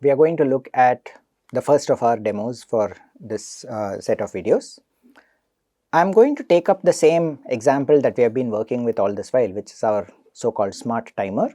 we are going to look at the first of our demos for this set of videos. I'm going to take up the same example that we have been working with all this while, which is our so-called smart timer,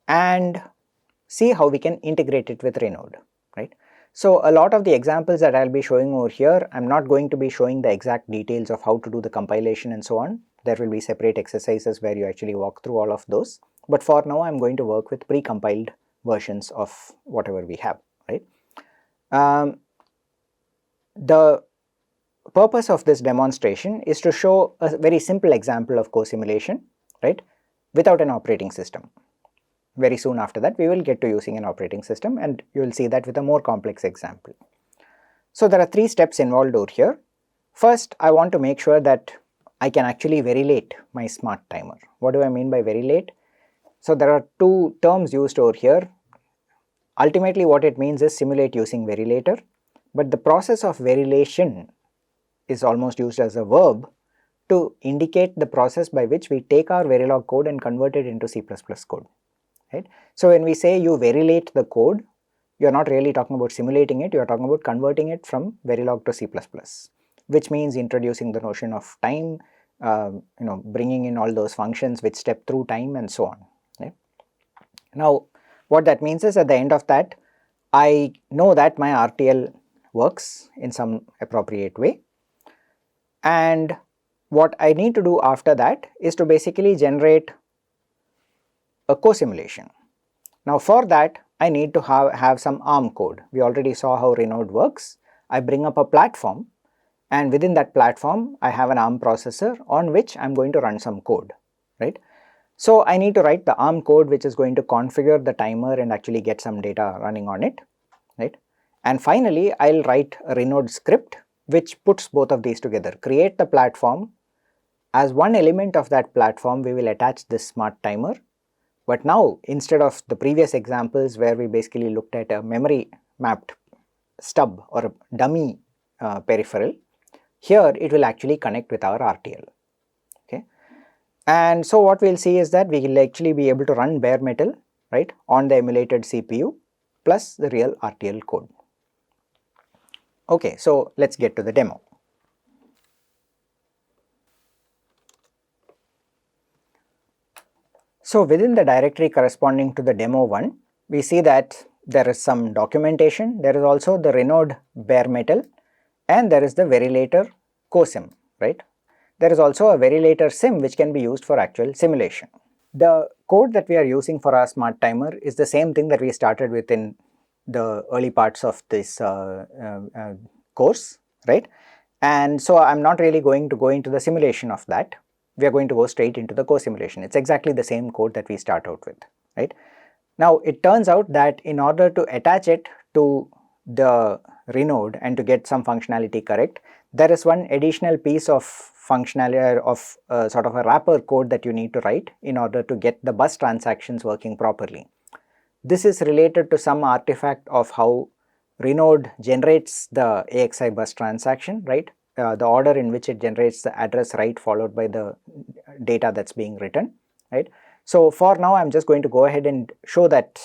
and see how we can integrate it with Renode, right? So a lot of the examples that I'll be showing over here, I'm not going to be showing the exact details of how to do the compilation and so on. There will be separate exercises where you actually walk through all of those. But for now, I'm going to work with pre-compiled versions of whatever we have, right? The purpose of this demonstration is to show a very simple example of cosimulation, right, without an operating system. Very soon after that, we will get to using an operating system, and you will see that with a more complex example. So there are 3 steps involved over here. First, I want to make sure that I can actually varilate my smart timer. What do I mean by varilate? So there are 2 terms used over here. Ultimately, what it means is simulate using varilator, but the process of varilation is almost used as a verb to indicate the process by which we take our Verilog code and convert it into C++ code. Right? So when we say you varilate the code, you are not really talking about simulating it, you are talking about converting it from Verilog to C++, which means introducing the notion of time, bringing in all those functions which step through time and so on. Right? Now, what that means is at the end of that, I know that my RTL works in some appropriate way, and what I need to do after that is to basically generate a cosimulation. Now for that, I need to have some ARM code. We already saw how Renode works. I bring up a platform, and within that platform, I have an ARM processor on which I'm going to run some code, right? So I need to write the ARM code which is going to configure the timer and actually get some data running on it, right? And finally, I'll write a Renode script which puts both of these together, create the platform. As one element of that platform, we will attach this smart timer. But now, instead of the previous examples where we basically looked at a memory mapped stub or a dummy peripheral, here it will actually connect with our RTL. Okay, and so what we'll see is that we will actually be able to run bare metal, right, on the emulated CPU plus the real RTL code. Okay, so let's get to the demo. So within the directory corresponding to the demo 1, we see that there is some documentation, there is also the Renode bare metal, and there is the varilator cosim, right? There is also a varilator sim which can be used for actual simulation. The code that we are using for our smart timer is the same thing that we started with in the early parts of this course, right? And so I'm not really going to go into the simulation of that. We are going to go straight into the cosimulation. It's exactly the same code that we start out with, right? Now it turns out that in order to attach it to the Renode and to get some functionality correct, there is one additional piece of functionality of sort of a wrapper code that you need to write in order to get the bus transactions working properly. This is related to some artifact of how Renode generates the AXI bus transaction, right? The order in which it generates the address right followed by the data that's being written, right? So for now, I'm just going to go ahead and show that,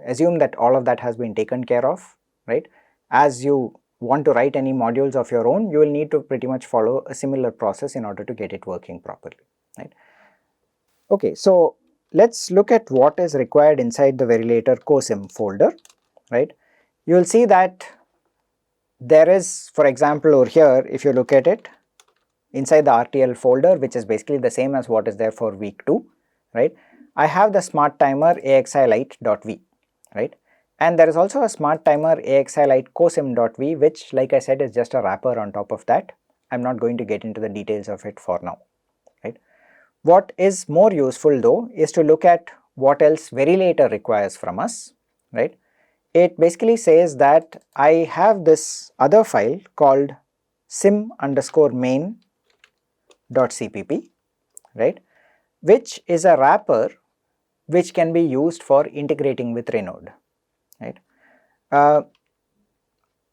assume that all of that has been taken care of, right? As you want to write any modules of your own, you will need to pretty much follow a similar process in order to get it working properly, right? Okay, so let's look at what is required inside the varilator cosim folder, right? You will see that there is, for example, over here, if you look at it, inside the RTL folder, which is basically the same as what is there for week 2, right? I have the smart timer axilite.v, right? And there is also a smart timer axilite cosim.v, which, like I said, is just a wrapper on top of that. I'm not going to get into the details of it for now, right? What is more useful though is to look at what else varilator requires from us, right? It basically says that I have this other file called sim_main.cpp, right, which is a wrapper which can be used for integrating with Renode, right.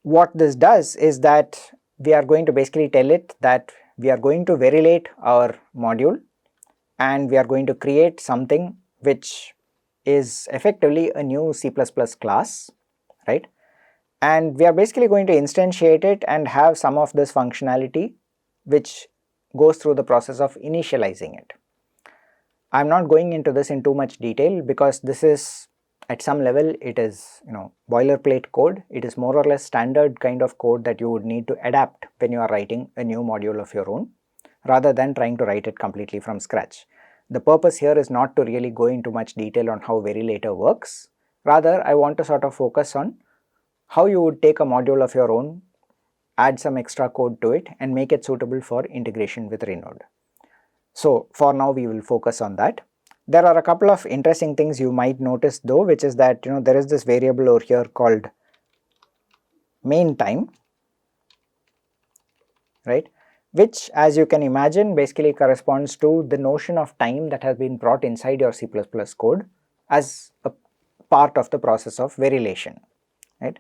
What this does is that we are going to basically tell it that we are going to varilate our module and we are going to create something which is effectively a new C++ class, right? And we are basically going to instantiate it and have some of this functionality which goes through the process of initializing it. I am not going into this in too much detail because this is, at some level, it is boilerplate code. It is more or less standard kind of code that you would need to adapt when you are writing a new module of your own, rather than trying to write it completely from scratch. The purpose here is not to really go into much detail on how VeriLater works. Rather, I want to sort of focus on how you would take a module of your own, add some extra code to it and make it suitable for integration with Renode. So for now we will focus on that. There are a couple of interesting things you might notice though, which is that there is this variable over here called main time, right, which, as you can imagine, basically corresponds to the notion of time that has been brought inside your C++ code as a part of the process of verilation, right.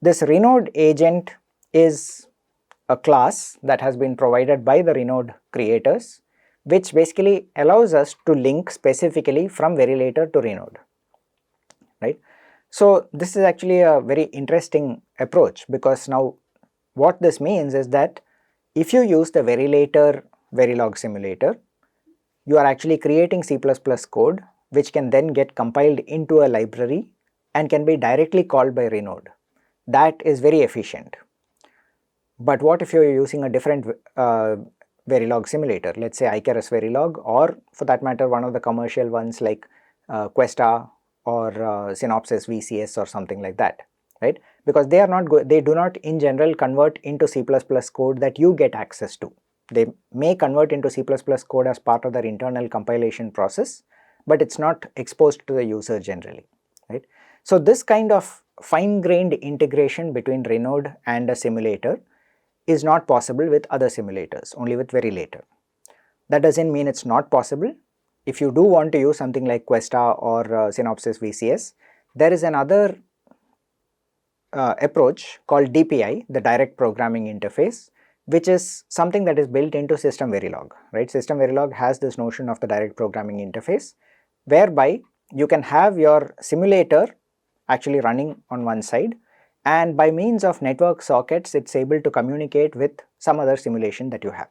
This Renode agent is a class that has been provided by the Renode creators, which basically allows us to link specifically from VeriLater to Renode, right. So this is actually a very interesting approach, because now what this means is that if you use the VeriLater Verilog simulator, you are actually creating C++ code which can then get compiled into a library and can be directly called by Renode. That is very efficient. But what if you are using a different Verilog simulator, let's say Icarus Verilog, or for that matter one of the commercial ones like Questa or Synopsys VCS or something like that, right? Because they do not in general convert into C++ code that you get access to. They may convert into C++ code as part of their internal compilation process, but it's not exposed to the user generally, right? So this kind of fine-grained integration between Renode and a simulator is not possible with other simulators, only with VeriLater. That doesn't mean it's not possible. If you do want to use something like Questa or Synopsys VCS, there is another approach called DPI, the Direct Programming Interface, which is something that is built into System Verilog, right? System Verilog has this notion of the Direct Programming Interface, whereby you can have your simulator actually running on one side, and by means of network sockets it's able to communicate with some other simulation that you have.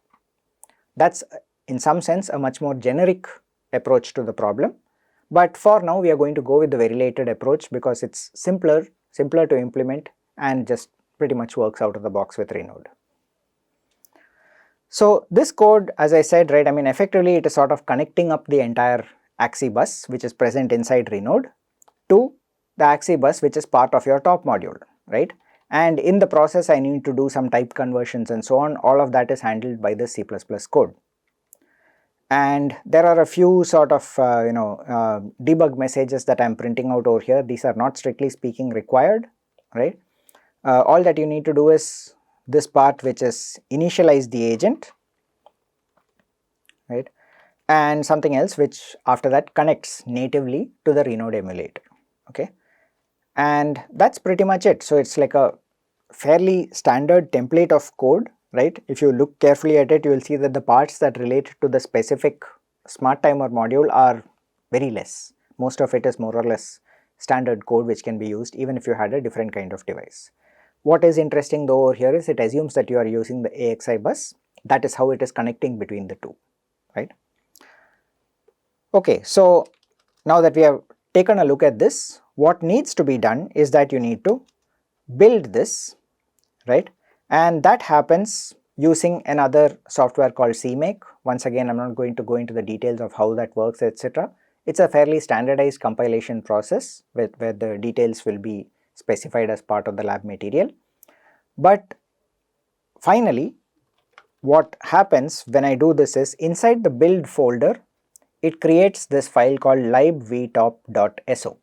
That's in some sense a much more generic approach to the problem, but for now we are going to go with the VeriLater approach because it's simpler to implement and just pretty much works out of the box with Renode. So this code, as I said, right, I mean effectively it is sort of connecting up the entire AXI bus which is present inside Renode to the AXI bus which is part of your top module, right? And in the process I need to do some type conversions and so on. All of that is handled by the C++ code. And there are a few sort of debug messages that I am printing out over here. These are not strictly speaking required, right? All that you need to do is this part, which is initialize the agent, right, and something else which after that connects natively to the Renode emulator, okay, and that's pretty much it. So it's like a fairly standard template of code, right? If you look carefully at it, you will see that the parts that relate to the specific smart timer module are very less. Most of it is more or less standard code which can be used even if you had a different kind of device. What is interesting though over here is it assumes that you are using the AXI bus. That is how it is connecting between the two, right? Okay, so now that we have taken a look at this, what needs to be done is that you need to build this, right, and that happens using another software called CMake. Once again, I am not going to go into the details of how that works, etc. It's a fairly standardized compilation process where the details will be specified as part of the lab material. But finally, what happens when I do this is inside the build folder, it creates this file called libvtop.so,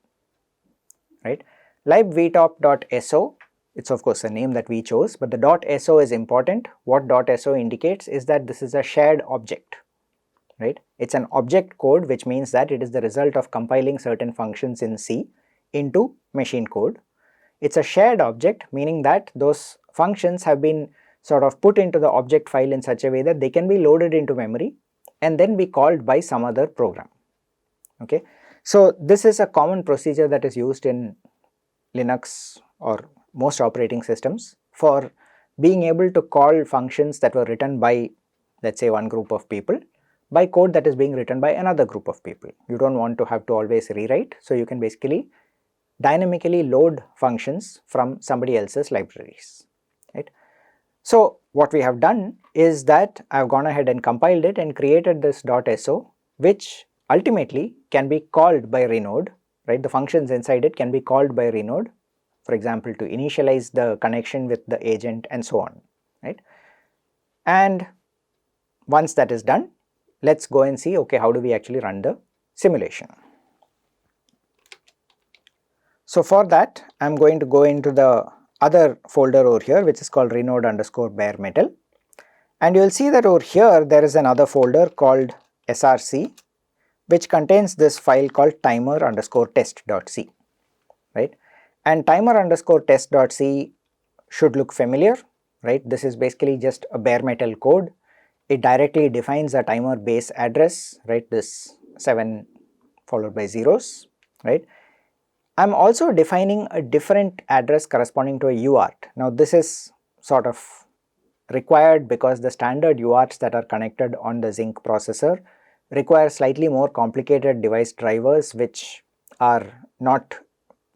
right? libvtop.so, it's of course a name that we chose, but the .so is important. What .so indicates is that this is a shared object, right? It's an object code, which means that it is the result of compiling certain functions in C into machine code. It's a shared object, meaning that those functions have been sort of put into the object file in such a way that they can be loaded into memory and then be called by some other program, okay. So this is a common procedure that is used in Linux or most operating systems for being able to call functions that were written by, let's say, one group of people by code that is being written by another group of people. You don't want to have to always rewrite, so you can basically dynamically load functions from somebody else's libraries, right. So what we have done is that I have gone ahead and compiled it and created this .so, which ultimately can be called by Renode, right. The functions inside it can be called by Renode, for example, to initialize the connection with the agent and so on, right. And once that is done, let's go and see, okay, how do we actually run the simulation. So for that, I am going to go into the other folder over here, which is called Renode_bare metal, and you will see that over here there is another folder called src, which contains this file called timer_test.c, right. And timer_test.c should look familiar, right. This is basically just a bare metal code. It directly defines a timer base address, right, this 7 followed by zeros, right. I am also defining a different address corresponding to a UART. Now this is sort of required because the standard UARTs that are connected on the Zinc processor require slightly more complicated device drivers, which are not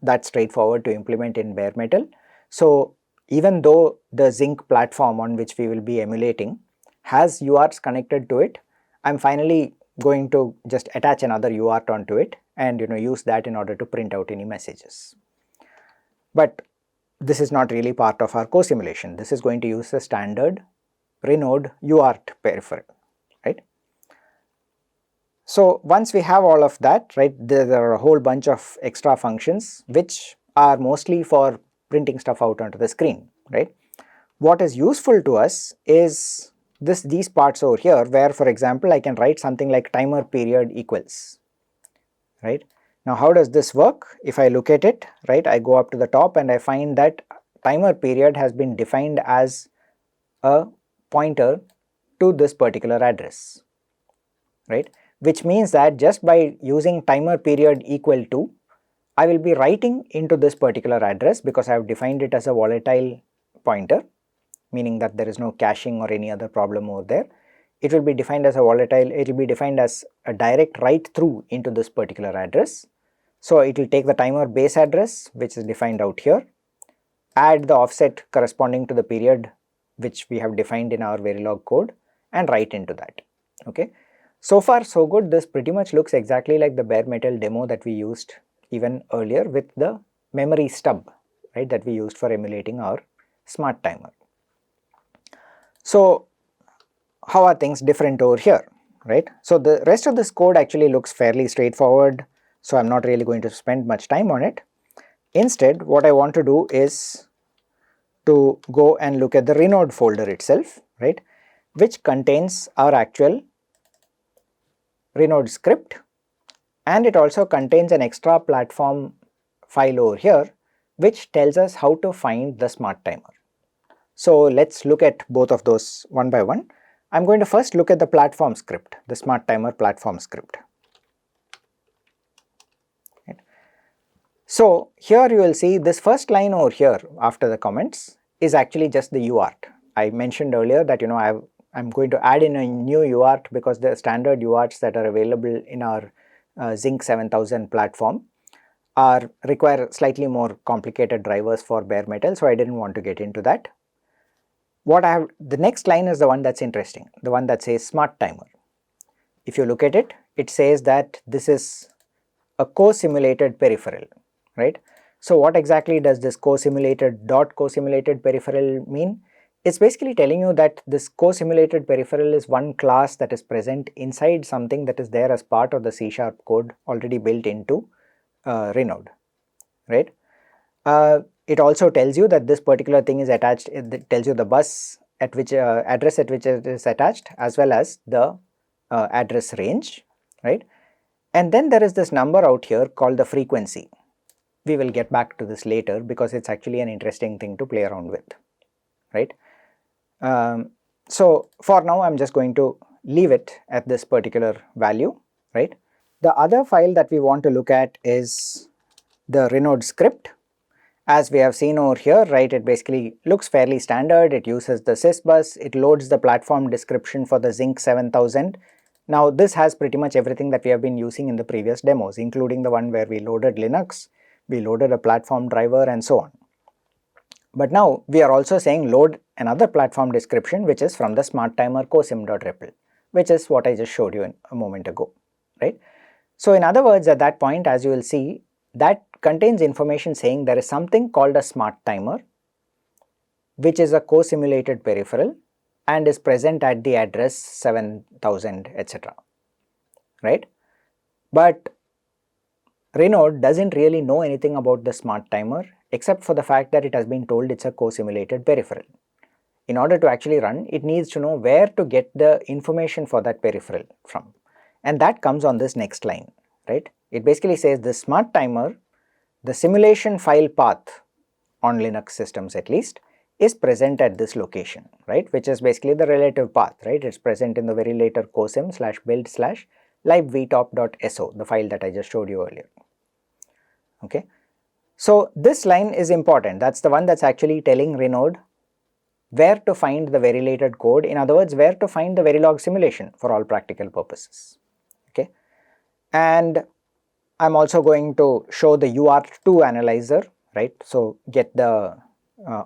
that straightforward to implement in bare metal. So even though the Zinc platform on which we will be emulating has UARTs connected to it, I am finally going to just attach another UART onto it and use that in order to print out any messages. But this is not really part of our co-simulation. This is going to use the standard Renode UART peripheral, right. So once we have all of that, right, there are a whole bunch of extra functions which are mostly for printing stuff out onto the screen, right. What is useful to us is these parts over here, where for example I can write something like timer period equals, right. Now how does this work? If I look at it, right, I go up to the top and I find that timer period has been defined as a pointer to this particular address, right, which means that just by using timer period equal to, I will be writing into this particular address because I have defined it as a volatile pointer, meaning that there is no caching or any other problem over there. It will be defined as a volatile, it will be defined as a direct write through into this particular address. So it will take the timer base address, which is defined out here, add the offset corresponding to the period which we have defined in our Verilog code, and write into that, okay. So far so good. This pretty much looks exactly like the bare metal demo that we used even earlier with the memory stub, right, that we used for emulating our smart timer. So how are things different over here, right? So the rest of this code actually looks fairly straightforward, so I'm not really going to spend much time on it. Instead, what I want to do is to go and look at the Renode folder itself, right, which contains our actual Renode script, and it also contains an extra platform file over here which tells us how to find the smart timer. So let's look at both of those one by one. I'm going to first look at the platform script, the smart timer platform script. Right. So here you will see this first line over here after the comments is actually just the UART. I mentioned earlier that I'm going to add in a new UART because the standard UARTs that are available in our Zinc 7000 platform require slightly more complicated drivers for bare metal, so I didn't want to get into that. The next line is the one that's interesting, the one that says smart timer. If you look at it, it says that this is a co-simulated peripheral, right? So what exactly does this co-simulated peripheral mean? It's basically telling you that this co-simulated peripheral is one class that is present inside something that is there as part of the C# code already built into Renode, right? It also tells you that this particular thing is attached, it tells you the bus at which address at which it is attached, as well as the address range, right? And then there is this number out here called the frequency. We will get back to this later because it's actually an interesting thing to play around with, right? So for now I'm just going to leave it at this particular value, right? The other file that we want to look at is the Renode script, As we have seen over here, right, it basically looks fairly standard. It uses the sysbus, it loads the platform description for the Zinc 7000. Now this has pretty much everything that we have been using in the previous demos, including the one where we loaded Linux, we loaded a platform driver and so on. But now we are also saying load another platform description which is from the smart timer cosim.ripple, which is what I just showed you a moment ago, right? So in other words, at that point, as you will see, that contains information saying there is something called a smart timer, which is a co-simulated peripheral and is present at the address 7000, etc. Right? But Renaud doesn't really know anything about the smart timer except for the fact that it has been told it's a co-simulated peripheral. In order to actually run, it needs to know where to get the information for that peripheral from, and that comes on this next line, right? It basically says the smart timer, the simulation file path on Linux systems at least, is present at this location, right, which is basically the relative path, right? It's present in the very later cosim/build/libvtop.so, the file that I just showed you earlier. Okay, so this line is important. That's the one that's actually telling Renaud where to find the very related code, in other words, where to find the Verilog simulation for all practical purposes. Okay, and I'm also going to show the UART2 analyzer, right? So get the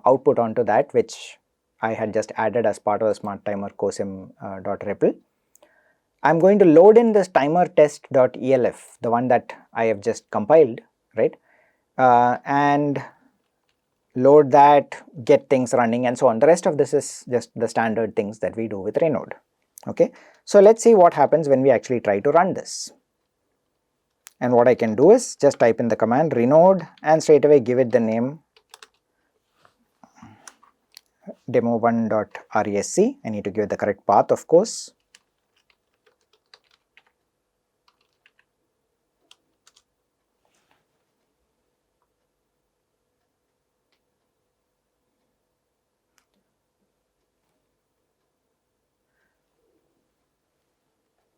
output onto that, which I had just added as part of the smart timer cosim.ripple. I'm going to load in this timer test.elf, the one that I have just compiled, right? And load that, get things running and so on. The rest of this is just the standard things that we do with Renaud. Okay, so let's see what happens when we actually try to run this. And what I can do is just type in the command Renaud and straight away give it the name demo1.resc. I need to give it the correct path, of course.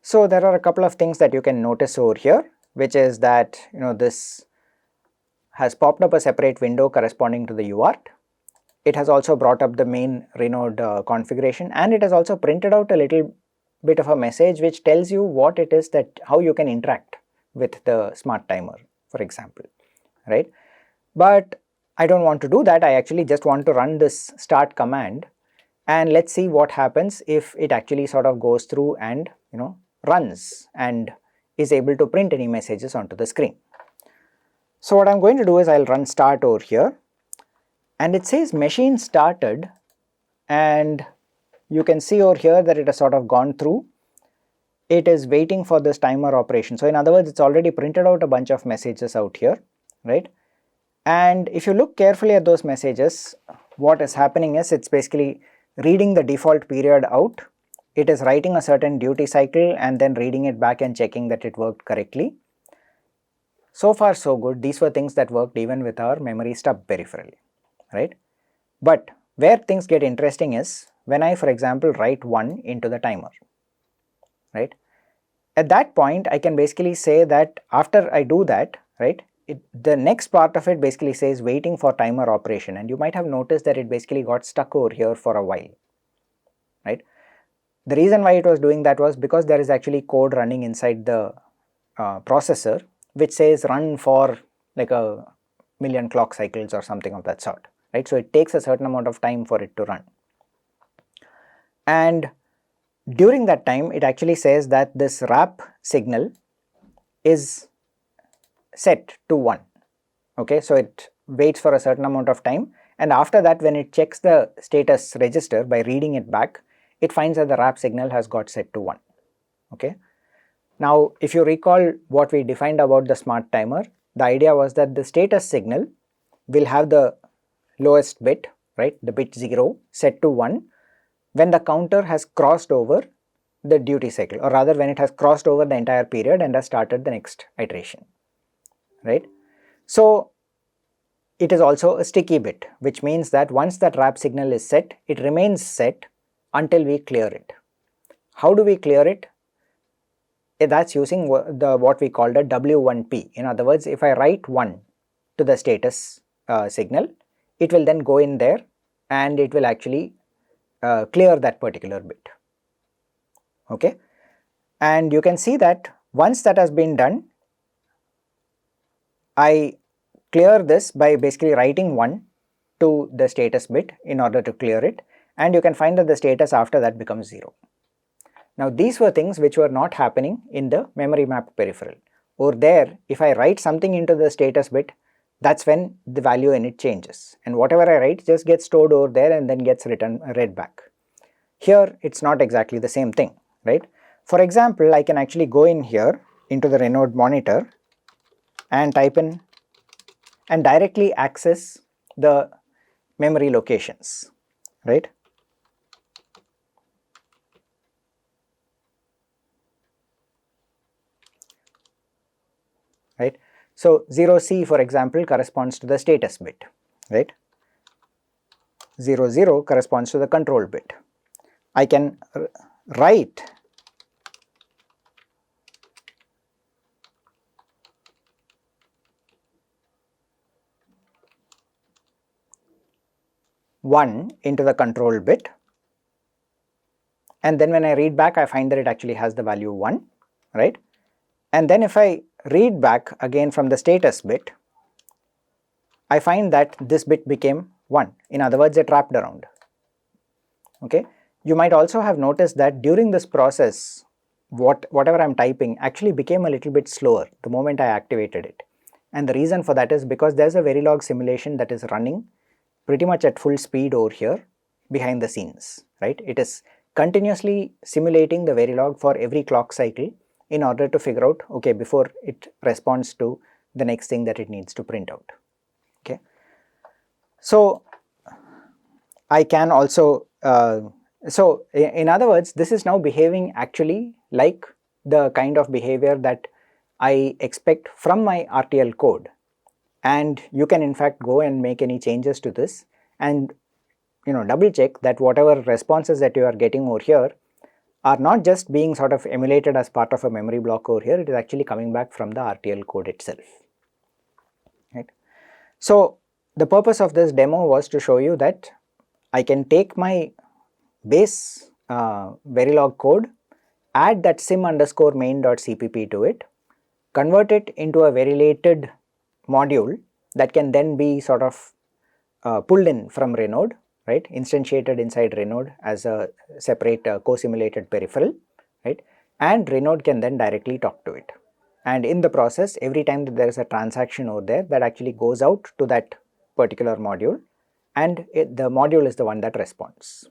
So there are a couple of things that you can notice over here, which is that this has popped up a separate window corresponding to the UART. It has also brought up the main Renaud configuration, and it has also printed out a little bit of a message which tells you what it is that how you can interact with the smart timer, for example, right? But I don't want to do that. I actually just want to run this start command, and let's see what happens if it actually sort of goes through and runs and is able to print any messages onto the screen. So what I'm going to do is I'll run start over here, and it says machine started, and you can see over here that it has sort of gone through. It is waiting for this timer operation. So in other words, it's already printed out a bunch of messages out here, right? And if you look carefully at those messages, what is happening is it's basically reading the default period out. It is writing a certain duty cycle and then reading it back and checking that it worked correctly. So far so good. These were things that worked even with our memory stub peripheral, right? But where things get interesting is when I, for example, write 1 into the timer, right? At that point, I can basically say that after I do that, right, the next part of it basically says waiting for timer operation, and you might have noticed that it basically got stuck over here for a while, right? The reason why it was doing that was because there is actually code running inside the processor which says run for like a million clock cycles or something of that sort, right? So it takes a certain amount of time for it to run, and during that time it actually says that this wrap signal is set to 1. Okay, so it waits for a certain amount of time, and after that when it checks the status register by reading it back, it finds that the wrap signal has got set to 1. Okay, now if you recall what we defined about the smart timer, the idea was that the status signal will have the lowest bit, right, the bit 0 set to 1 when the counter has crossed over the duty cycle, or rather when it has crossed over the entire period and has started the next iteration, right? So it is also a sticky bit, which means that once that wrap signal is set, it remains set until we clear it. How do we clear it? That's using what we called a W1P. In other words, if I write 1 to the status signal, it will then go in there and it will actually clear that particular bit. Okay, and you can see that once that has been done, I clear this by basically writing 1 to the status bit in order to clear it, and you can find that the status after that becomes 0. Now these were things which were not happening in the memory map peripheral. Over there, if I write something into the status bit, that's when the value in it changes, and whatever I write just gets stored over there and then gets read back. Here it's not exactly the same thing, right? For example, I can actually go in here into the Renaud monitor and type in and directly access the memory locations, right? Right. So 0C, for example, corresponds to the status bit, right? 00 corresponds to the control bit. I can write one into the control bit, and then when I read back, I find that it actually has the value 1, right? And then if I read back again from the status bit, I find that this bit became 1. In other words, it wrapped around. Okay. You might also have noticed that during this process, whatever I am typing actually became a little bit slower the moment I activated it. And the reason for that is because there is a Verilog simulation that is running pretty much at full speed over here behind the scenes, right? It is continuously simulating the Verilog for every clock cycle in order to figure out, okay, before it responds to the next thing that it needs to print out. Okay. So I can also so in other words, this is now behaving actually like the kind of behavior that I expect from my RTL code, and you can in fact go and make any changes to this and double check that whatever responses that you are getting over here are not just being sort of emulated as part of a memory block over here, it is actually coming back from the RTL code itself, right. So the purpose of this demo was to show you that I can take my base Verilog code, add that sim_main.cpp to it, convert it into a Verilated module that can then be sort of pulled in from Renaud, right, instantiated inside Renaud as a separate co-simulated peripheral, right, and Renaud can then directly talk to it. And in the process, every time that there is a transaction over there, that actually goes out to that particular module, and the module is the one that responds.